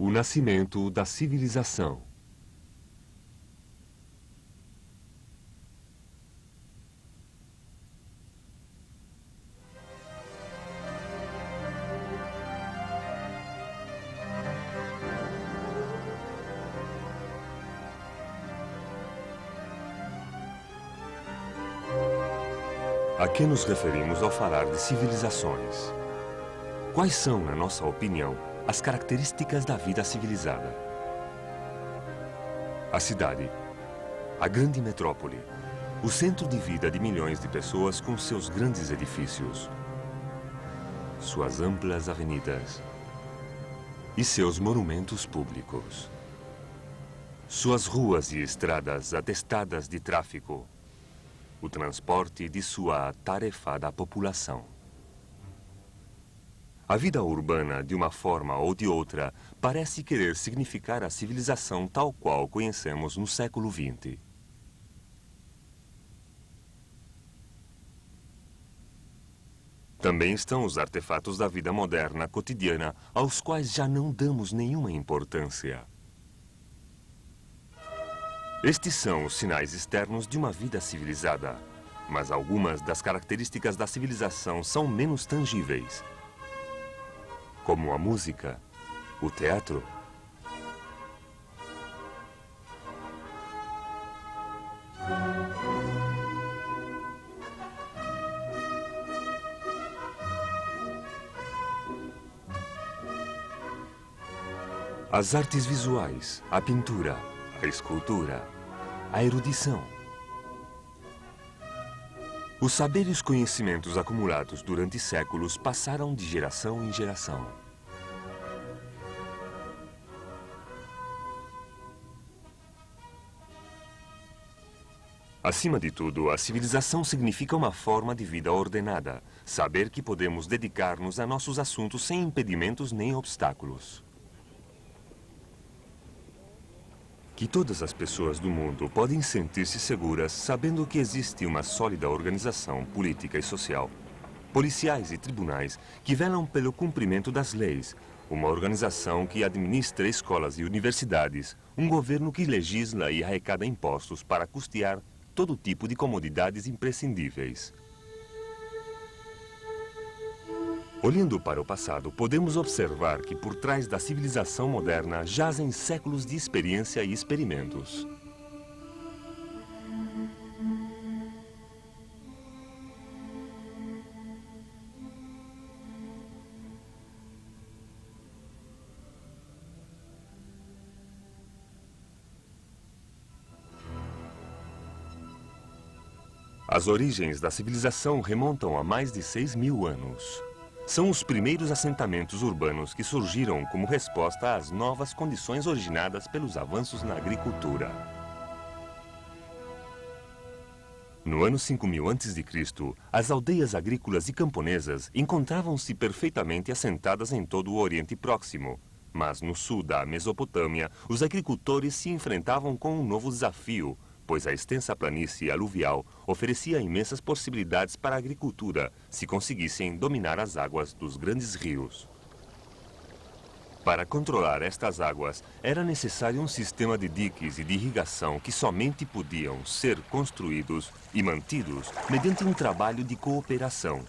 O nascimento da civilização. A que nos referimos ao falar de civilizações? Quais são, na nossa opinião, as características da vida civilizada? A cidade, a grande metrópole, o centro de vida de milhões de pessoas com seus grandes edifícios, suas amplas avenidas e seus monumentos públicos, suas ruas e estradas atestadas de tráfego, o transporte de sua atarefada população. A vida urbana, de uma forma ou de outra, parece querer significar a civilização tal qual conhecemos no século XX. Também estão os artefatos da vida moderna cotidiana, aos quais já não damos nenhuma importância. Estes são os sinais externos de uma vida civilizada, mas algumas das características da civilização são menos tangíveis, como a música, o teatro. As artes visuais, a pintura, a escultura, a erudição. Os saberes e os conhecimentos acumulados durante séculos passaram de geração em geração. Acima de tudo, a civilização significa uma forma de vida ordenada, saber que podemos dedicar-nos a nossos assuntos sem impedimentos nem obstáculos. Que todas as pessoas do mundo podem sentir-se seguras sabendo que existe uma sólida organização política e social, policiais e tribunais que velam pelo cumprimento das leis, uma organização que administra escolas e universidades, um governo que legisla e arrecada impostos para custear todo tipo de comodidades imprescindíveis. Olhando para o passado, podemos observar que por trás da civilização moderna jazem séculos de experiência e experimentos. As origens da civilização remontam a mais de 6.000 anos. São os primeiros assentamentos urbanos que surgiram como resposta às novas condições originadas pelos avanços na agricultura. No ano 5000 a.C., as aldeias agrícolas e camponesas encontravam-se perfeitamente assentadas em todo o Oriente Próximo. Mas no sul da Mesopotâmia, os agricultores se enfrentavam com um novo desafio, pois a extensa planície aluvial oferecia imensas possibilidades para a agricultura, se conseguissem dominar as águas dos grandes rios. Para controlar estas águas, era necessário um sistema de diques e de irrigação que somente podiam ser construídos e mantidos mediante um trabalho de cooperação.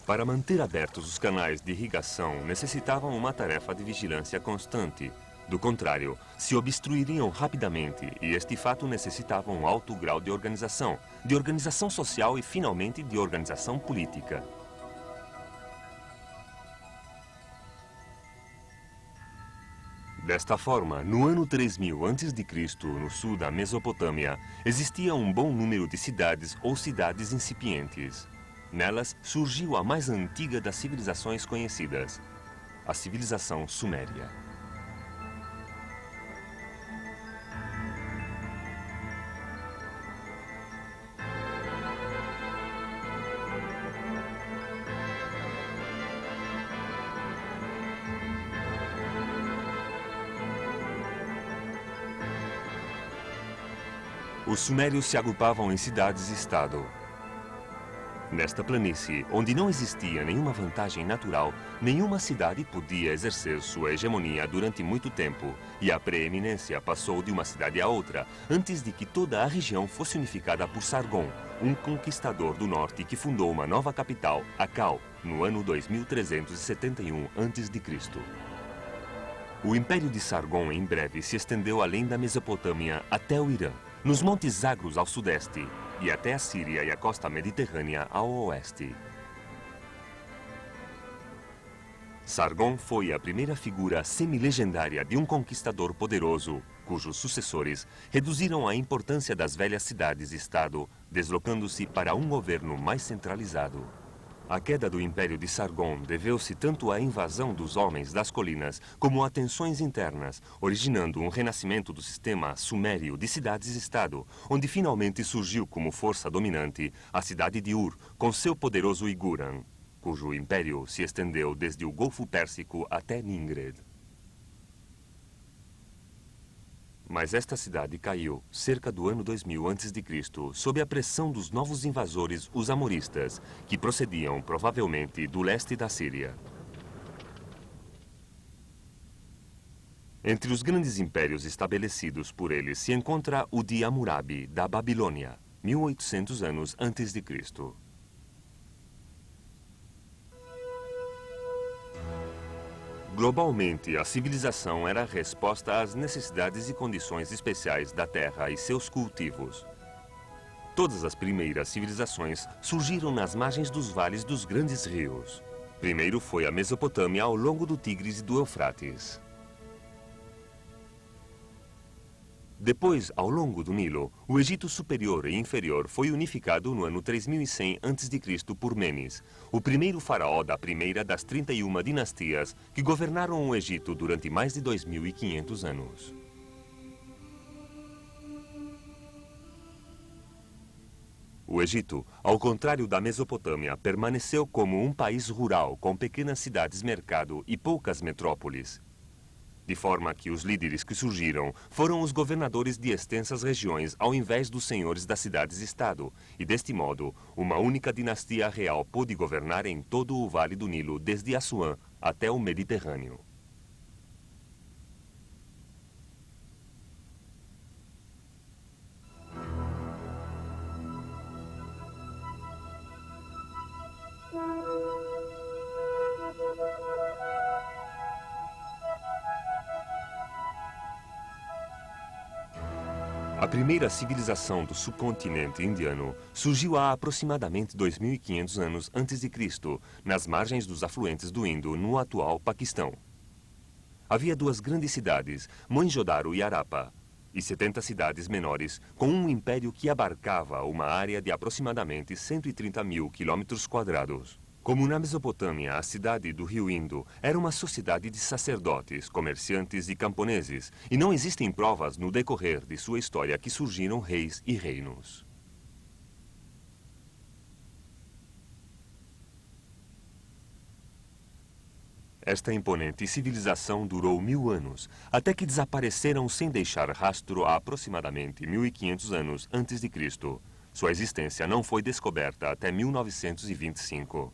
Para manter abertos os canais de irrigação, necessitavam uma tarefa de vigilância constante. Do contrário, se obstruiriam rapidamente e este fato necessitava um alto grau de organização social e, finalmente, de organização política. Desta forma, no ano 3000 a.C., no sul da Mesopotâmia, existia um bom número de cidades ou cidades incipientes. Nelas surgiu a mais antiga das civilizações conhecidas, a civilização suméria. Os sumérios se agrupavam em cidades-estado. Nesta planície, onde não existia nenhuma vantagem natural, nenhuma cidade podia exercer sua hegemonia durante muito tempo, e a preeminência passou de uma cidade a outra, antes de que toda a região fosse unificada por Sargon, um conquistador do norte que fundou uma nova capital, Akkao, no ano 2371 a.C. O Império de Sargon em breve se estendeu além da Mesopotâmia até o Irã, nos Montes Zagros ao sudeste, e até a Síria e a costa mediterrânea ao oeste. Sargon foi a primeira figura semi-legendária de um conquistador poderoso, cujos sucessores reduziram a importância das velhas cidades-estado, deslocando-se para um governo mais centralizado. A queda do Império de Sargon deveu-se tanto à invasão dos homens das colinas como a tensões internas, originando um renascimento do sistema sumério de cidades-estado, onde finalmente surgiu como força dominante a cidade de Ur, com seu poderoso Iguran, cujo império se estendeu desde o Golfo Pérsico até Ningred. Mas esta cidade caiu, cerca do ano 2000 a.C., sob a pressão dos novos invasores, os amoristas, que procediam provavelmente do leste da Síria. Entre os grandes impérios estabelecidos por eles se encontra o de Hammurabi, da Babilônia, 1800 anos antes de Cristo. Globalmente, a civilização era a resposta às necessidades e condições especiais da terra e seus cultivos. Todas as primeiras civilizações surgiram nas margens dos vales dos grandes rios. Primeiro foi a Mesopotâmia ao longo do Tigres e do Eufrates. Depois, ao longo do Nilo, o Egito Superior e Inferior foi unificado no ano 3100 a.C. por Menes, o primeiro faraó da primeira das 31 dinastias que governaram o Egito durante mais de 2500 anos. O Egito, ao contrário da Mesopotâmia, permaneceu como um país rural com pequenas cidades-mercado e poucas metrópoles. De forma que os líderes que surgiram foram os governadores de extensas regiões ao invés dos senhores das cidades-estado, e deste modo, uma única dinastia real pôde governar em todo o Vale do Nilo desde Assuã até o Mediterrâneo. A primeira civilização do subcontinente indiano surgiu há aproximadamente 2500 anos antes de Cristo, nas margens dos afluentes do Indo, no atual Paquistão. Havia duas grandes cidades, Mohenjo-daro e Harappa, e 70 cidades menores, com um império que abarcava uma área de aproximadamente 130 mil quilômetros quadrados. Como na Mesopotâmia, a cidade do rio Indo era uma sociedade de sacerdotes, comerciantes e camponeses, e não existem provas no decorrer de sua história que surgiram reis e reinos. Esta imponente civilização durou 1000 anos, até que desapareceram sem deixar rastro há aproximadamente 1500 anos antes de Cristo. Sua existência não foi descoberta até 1925.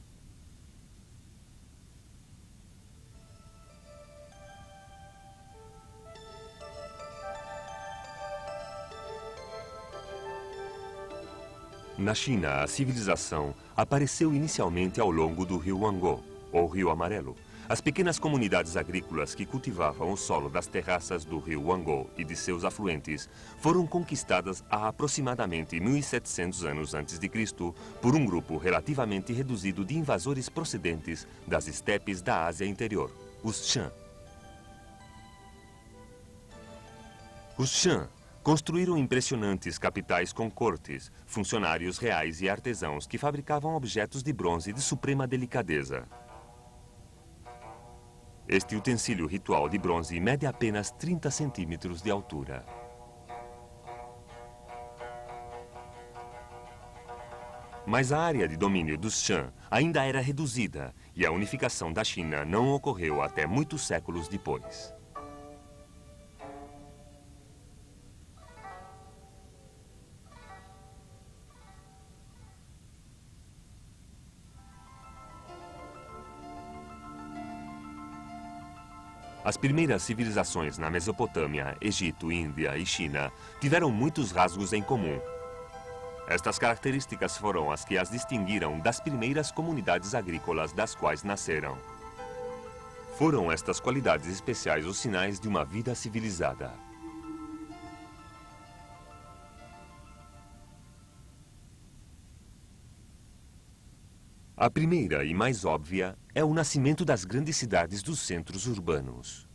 Na China, a civilização apareceu inicialmente ao longo do rio Huanghe, ou Rio Amarelo. As pequenas comunidades agrícolas que cultivavam o solo das terraças do rio Huanghe e de seus afluentes foram conquistadas há aproximadamente 1700 anos antes de Cristo por um grupo relativamente reduzido de invasores procedentes das estepes da Ásia Interior, os Shan. Os Shan construíram impressionantes capitais com cortes, funcionários reais e artesãos que fabricavam objetos de bronze de suprema delicadeza. Este utensílio ritual de bronze mede apenas 30 centímetros de altura. Mas a área de domínio dos Shan ainda era reduzida e a unificação da China não ocorreu até muitos séculos depois. As primeiras civilizações na Mesopotâmia, Egito, Índia e China tiveram muitos rasgos em comum. Estas características foram as que as distinguiram das primeiras comunidades agrícolas das quais nasceram. Foram estas qualidades especiais os sinais de uma vida civilizada. A primeira e mais óbvia é o nascimento das grandes cidades dos centros urbanos.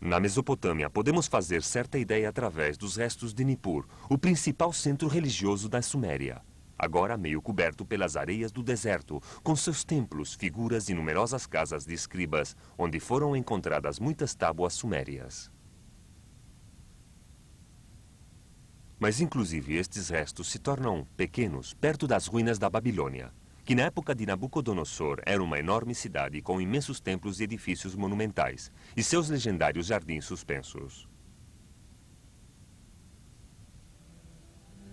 Na Mesopotâmia, podemos fazer certa ideia através dos restos de Nippur, o principal centro religioso da Suméria, agora meio coberto pelas areias do deserto, com seus templos, figuras e numerosas casas de escribas, onde foram encontradas muitas tábuas sumérias. Mas, inclusive, estes restos se tornam pequenos perto das ruínas da Babilônia, que na época de Nabucodonosor era uma enorme cidade com imensos templos e edifícios monumentais, e seus legendários jardins suspensos.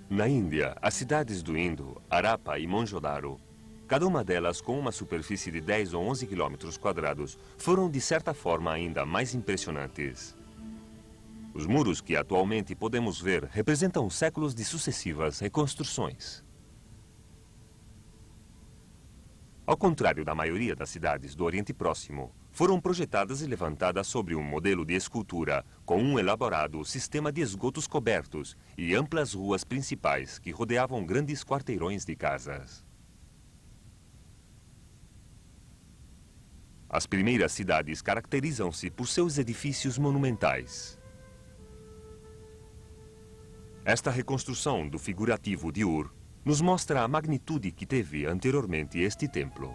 Na Índia, as cidades do Indo, Harappa e Mohenjo-daro, cada uma delas com uma superfície de 10 ou 11 quilômetros quadrados, foram de certa forma ainda mais impressionantes. Os muros que atualmente podemos ver representam séculos de sucessivas reconstruções. Ao contrário da maioria das cidades do Oriente Próximo, foram projetadas e levantadas sobre um modelo de escultura com um elaborado sistema de esgotos cobertos e amplas ruas principais que rodeavam grandes quarteirões de casas. As primeiras cidades caracterizam-se por seus edifícios monumentais. Esta reconstrução do figurativo de Ur nos mostra a magnitude que teve anteriormente este templo.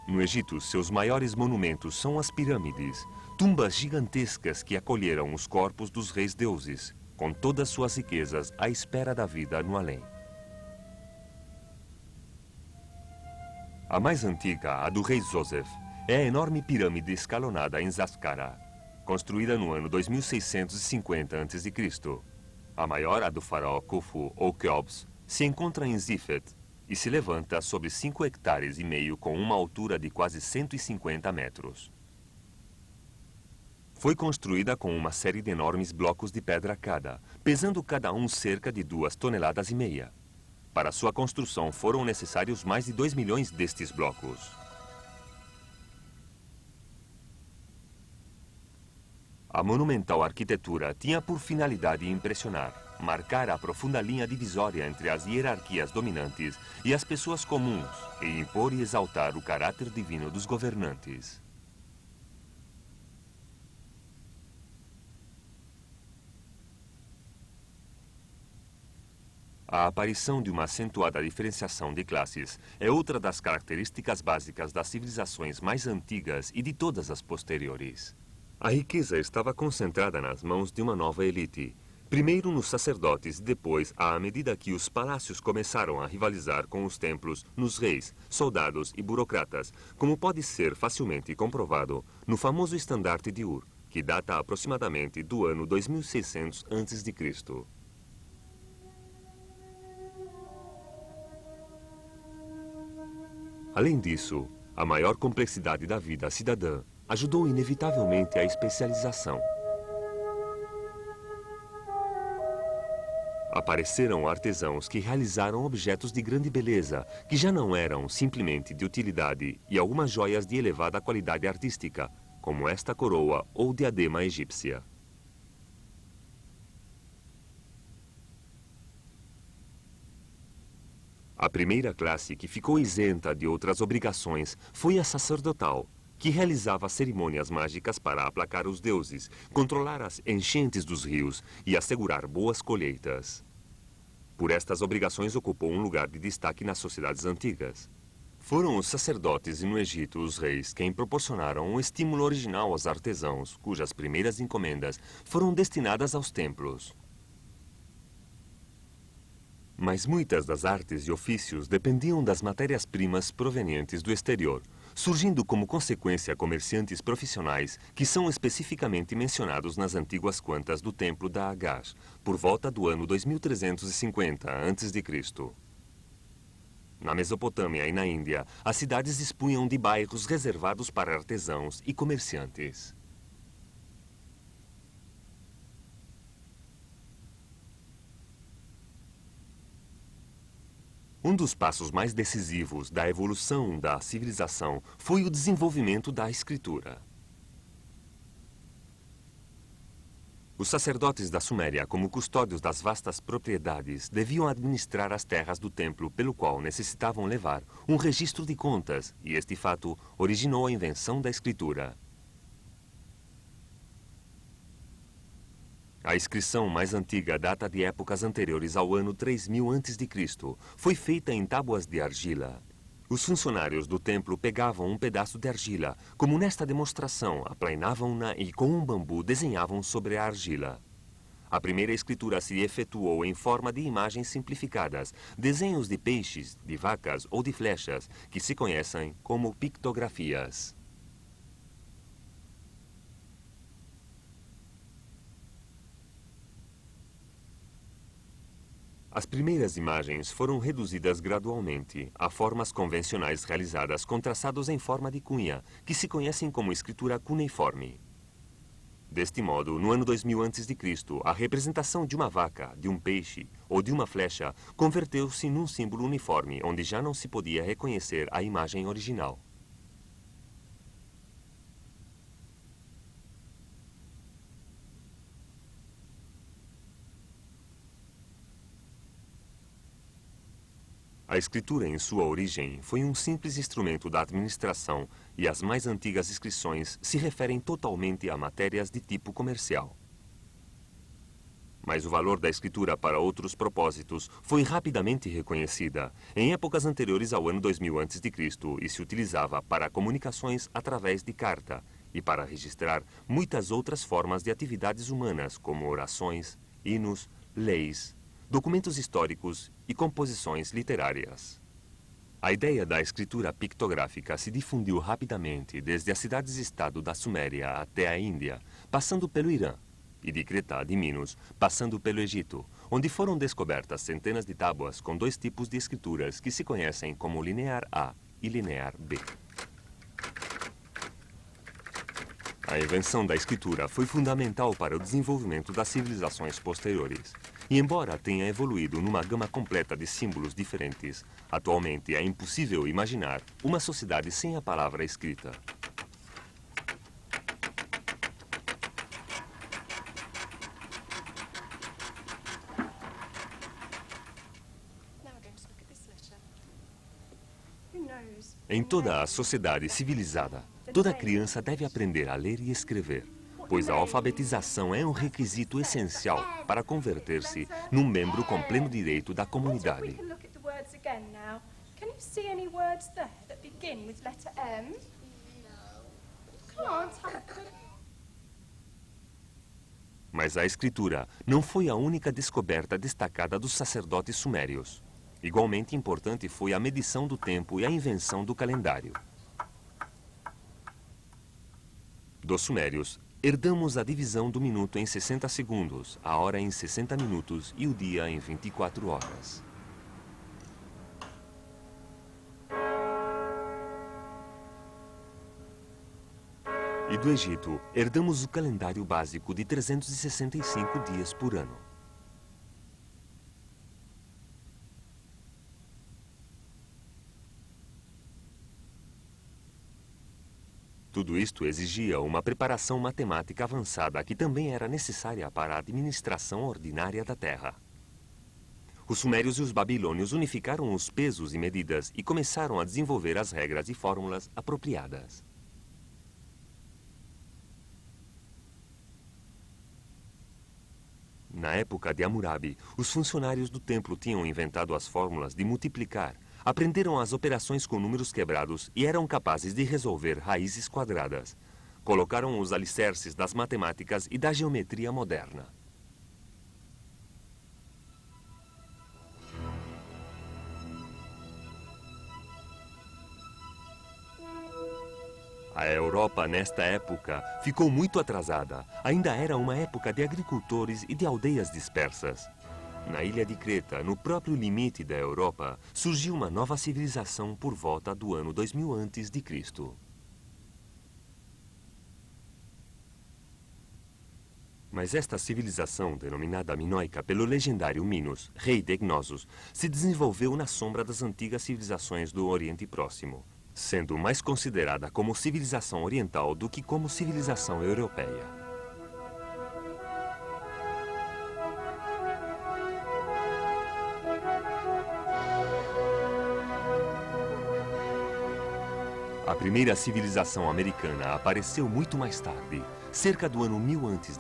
No Egito, seus maiores monumentos são as pirâmides, tumbas gigantescas que acolheram os corpos dos reis deuses, com todas suas riquezas à espera da vida no além. A mais antiga, a do rei Joseph, é a enorme pirâmide escalonada em Saqqara, construída no ano 2650 a.C. A maior, a do faraó Khufu ou Quéops, se encontra em Sifet e se levanta sobre 5,5 hectares com uma altura de quase 150 metros. Foi construída com uma série de enormes blocos de pedra cada, pesando cada um cerca de 2,5 toneladas. Para sua construção foram necessários mais de 2 milhões destes blocos. A monumental arquitetura tinha por finalidade impressionar, marcar a profunda linha divisória entre as hierarquias dominantes e as pessoas comuns e impor e exaltar o caráter divino dos governantes. A aparição de uma acentuada diferenciação de classes é outra das características básicas das civilizações mais antigas e de todas as posteriores. A riqueza estava concentrada nas mãos de uma nova elite, primeiro nos sacerdotes e depois, à medida que os palácios começaram a rivalizar com os templos, nos reis, soldados e burocratas, como pode ser facilmente comprovado no famoso estandarte de Ur, que data aproximadamente do ano 2600 a.C. Além disso, a maior complexidade da vida cidadã ajudou inevitavelmente a especialização. Apareceram artesãos que realizaram objetos de grande beleza, que já não eram simplesmente de utilidade, e algumas joias de elevada qualidade artística, como esta coroa ou diadema egípcia. A primeira classe que ficou isenta de outras obrigações foi a sacerdotal, que realizava cerimônias mágicas para aplacar os deuses, controlar as enchentes dos rios e assegurar boas colheitas. Por estas obrigações ocupou um lugar de destaque nas sociedades antigas. Foram os sacerdotes e no Egito os reis quem proporcionaram um estímulo original aos artesãos, cujas primeiras encomendas foram destinadas aos templos. Mas muitas das artes e ofícios dependiam das matérias-primas provenientes do exterior, surgindo como consequência comerciantes profissionais que são especificamente mencionados nas antigas contas do Templo da Agash, por volta do ano 2350 a.C. Na Mesopotâmia e na Índia, as cidades dispunham de bairros reservados para artesãos e comerciantes. Um dos passos mais decisivos da evolução da civilização foi o desenvolvimento da escritura. Os sacerdotes da Suméria, como custódios das vastas propriedades, deviam administrar as terras do templo, pelo qual necessitavam levar um registro de contas, e este fato originou a invenção da escritura. A inscrição mais antiga data de épocas anteriores ao ano 3000 a.C. Foi feita em tábuas de argila. Os funcionários do templo pegavam um pedaço de argila, como nesta demonstração, aplainavam-na e com um bambu desenhavam sobre a argila. A primeira escritura se efetuou em forma de imagens simplificadas, desenhos de peixes, de vacas ou de flechas, que se conhecem como pictografias. As primeiras imagens foram reduzidas gradualmente a formas convencionais realizadas com traçados em forma de cunha, que se conhecem como escritura cuneiforme. Deste modo, no ano 2000 a.C., a representação de uma vaca, de um peixe ou de uma flecha converteu-se num símbolo uniforme, onde já não se podia reconhecer a imagem original. A escritura, em sua origem, foi um simples instrumento da administração e as mais antigas inscrições se referem totalmente a matérias de tipo comercial. Mas o valor da escritura para outros propósitos foi rapidamente reconhecida em épocas anteriores ao ano 2000 a.C. e se utilizava para comunicações através de carta e para registrar muitas outras formas de atividades humanas, como orações, hinos, leis, documentos históricos e composições literárias. A ideia da escritura pictográfica se difundiu rapidamente desde as cidades-estado da Suméria até a Índia, passando pelo Irã, e de Creta de Minos, passando pelo Egito, onde foram descobertas centenas de tábuas com dois tipos de escrituras que se conhecem como linear A e linear B. A invenção da escritura foi fundamental para o desenvolvimento das civilizações posteriores. E embora tenha evoluído numa gama completa de símbolos diferentes, atualmente é impossível imaginar uma sociedade sem a palavra escrita. Em toda a sociedade civilizada, toda criança deve aprender a ler e escrever, pois a alfabetização é um requisito essencial para converter-se num membro com pleno direito da comunidade. Mas a escritura não foi a única descoberta destacada dos sacerdotes sumérios. Igualmente importante foi a medição do tempo e a invenção do calendário. Dos sumérios, herdamos a divisão do minuto em 60 segundos, a hora em 60 minutos e o dia em 24 horas. E do Egito, herdamos o calendário básico de 365 dias por ano. Tudo isto exigia uma preparação matemática avançada que também era necessária para a administração ordinária da terra. Os sumérios e os babilônios unificaram os pesos e medidas e começaram a desenvolver as regras e fórmulas apropriadas. Na época de Hammurabi, os funcionários do templo tinham inventado as fórmulas de multiplicar, aprenderam as operações com números quebrados e eram capazes de resolver raízes quadradas. Colocaram os alicerces das matemáticas e da geometria moderna. A Europa, nesta época, ficou muito atrasada. Ainda era uma época de agricultores e de aldeias dispersas. Na ilha de Creta, no próprio limite da Europa, surgiu uma nova civilização por volta do ano 2000 a.C. Mas esta civilização, denominada minoica pelo legendário Minos, rei de Cnossos, se desenvolveu na sombra das antigas civilizações do Oriente Próximo, sendo mais considerada como civilização oriental do que como civilização europeia. A primeira civilização americana apareceu muito mais tarde, cerca do ano 1000 a.C.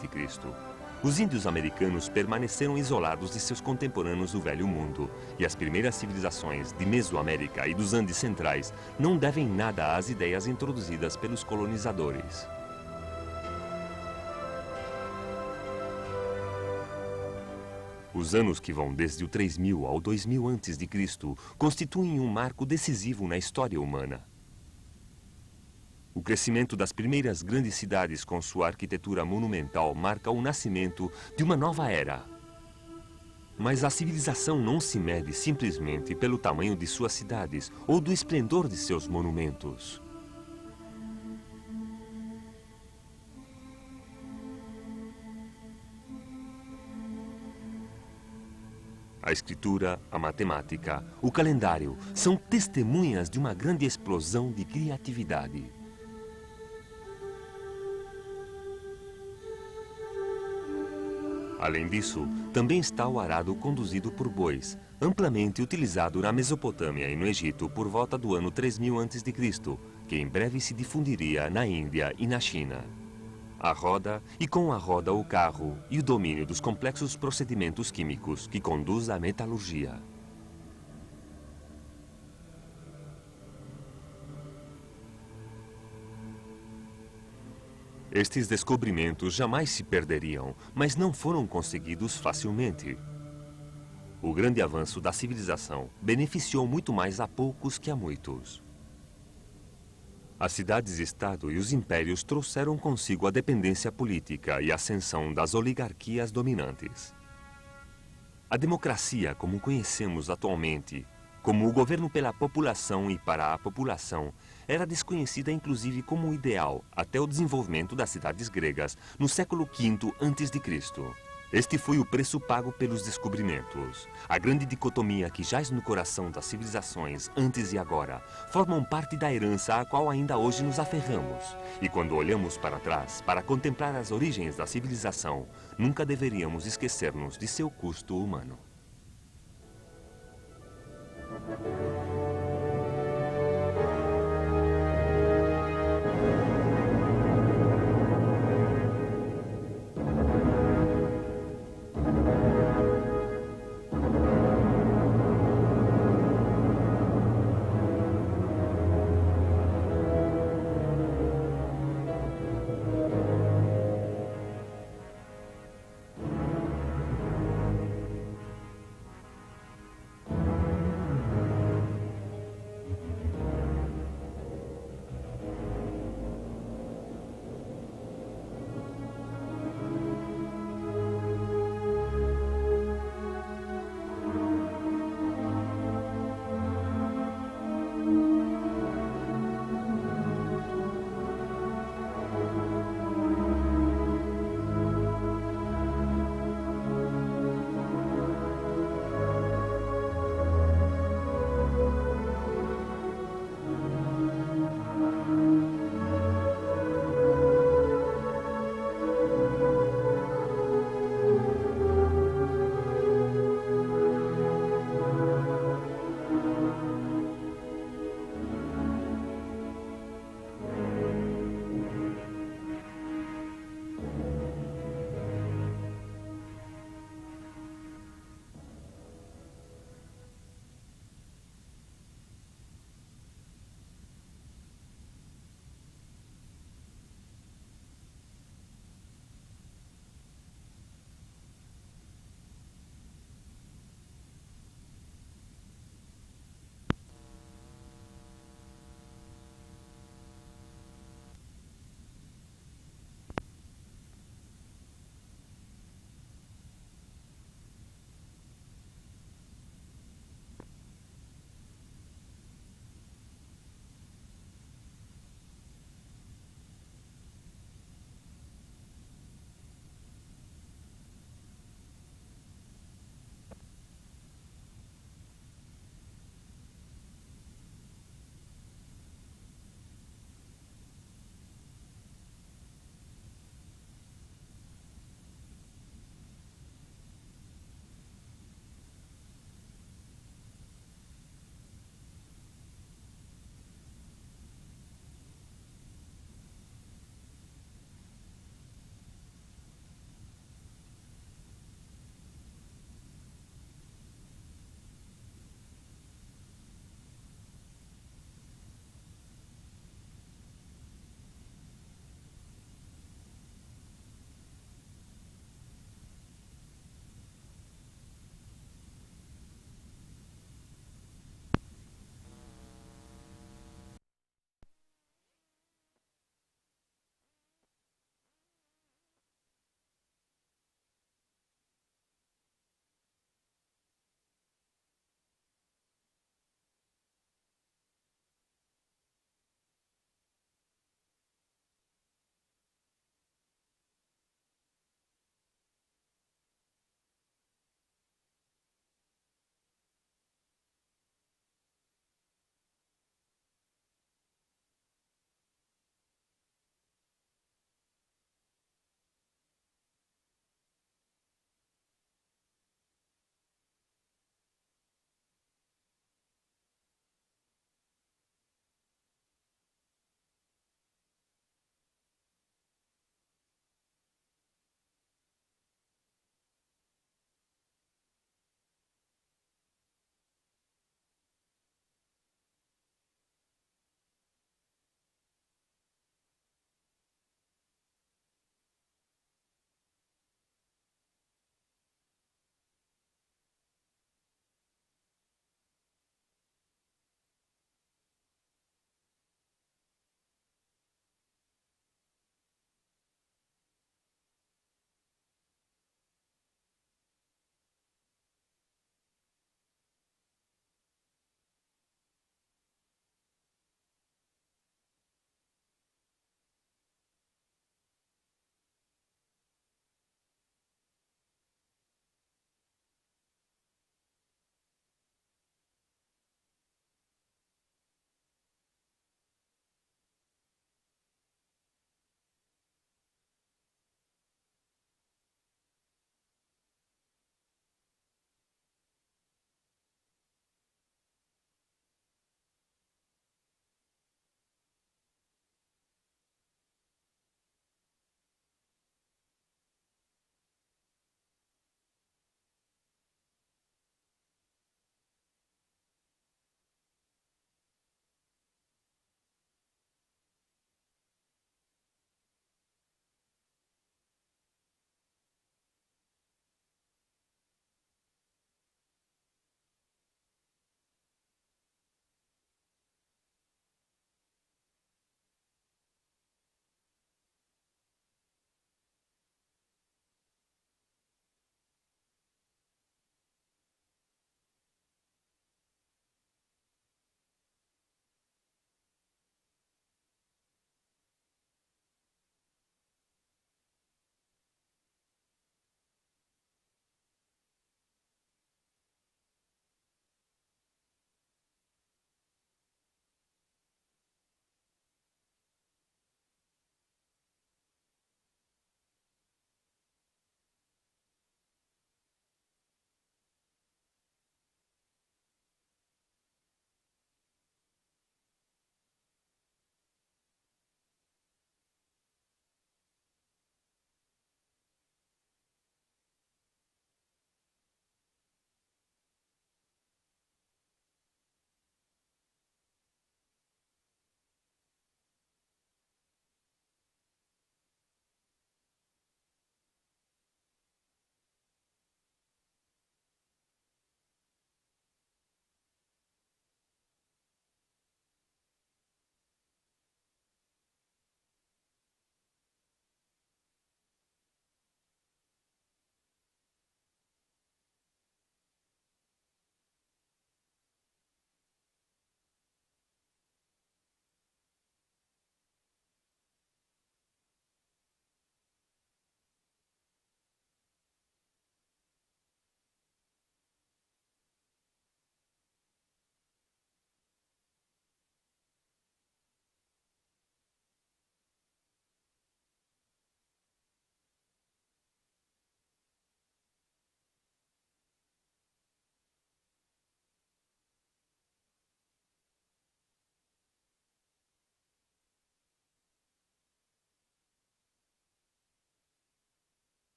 Os índios americanos permaneceram isolados de seus contemporâneos do Velho Mundo, e as primeiras civilizações de Mesoamérica e dos Andes Centrais não devem nada às ideias introduzidas pelos colonizadores. Os anos que vão desde o 3000 ao 2000 a.C. constituem um marco decisivo na história humana. O crescimento das primeiras grandes cidades com sua arquitetura monumental marca o nascimento de uma nova era. Mas a civilização não se mede simplesmente pelo tamanho de suas cidades ou do esplendor de seus monumentos. A escritura, a matemática, o calendário são testemunhas de uma grande explosão de criatividade. Além disso, também está o arado conduzido por bois, amplamente utilizado na Mesopotâmia e no Egito por volta do ano 3000 a.C., que em breve se difundiria na Índia e na China. A roda, e com a roda o carro, e o domínio dos complexos procedimentos químicos que conduz à metalurgia. Estes descobrimentos jamais se perderiam, mas não foram conseguidos facilmente. O grande avanço da civilização beneficiou muito mais a poucos que a muitos. As cidades-estado e os impérios trouxeram consigo a dependência política e a ascensão das oligarquias dominantes. A democracia, como conhecemos atualmente, como o governo pela população e para a população, era desconhecida inclusive como ideal até o desenvolvimento das cidades gregas no século V a.C. Este foi o preço pago pelos descobrimentos. A grande dicotomia que jaz no coração das civilizações antes e agora formam parte da herança à qual ainda hoje nos aferramos. E quando olhamos para trás para contemplar as origens da civilização, nunca deveríamos esquecer-nos de seu custo humano.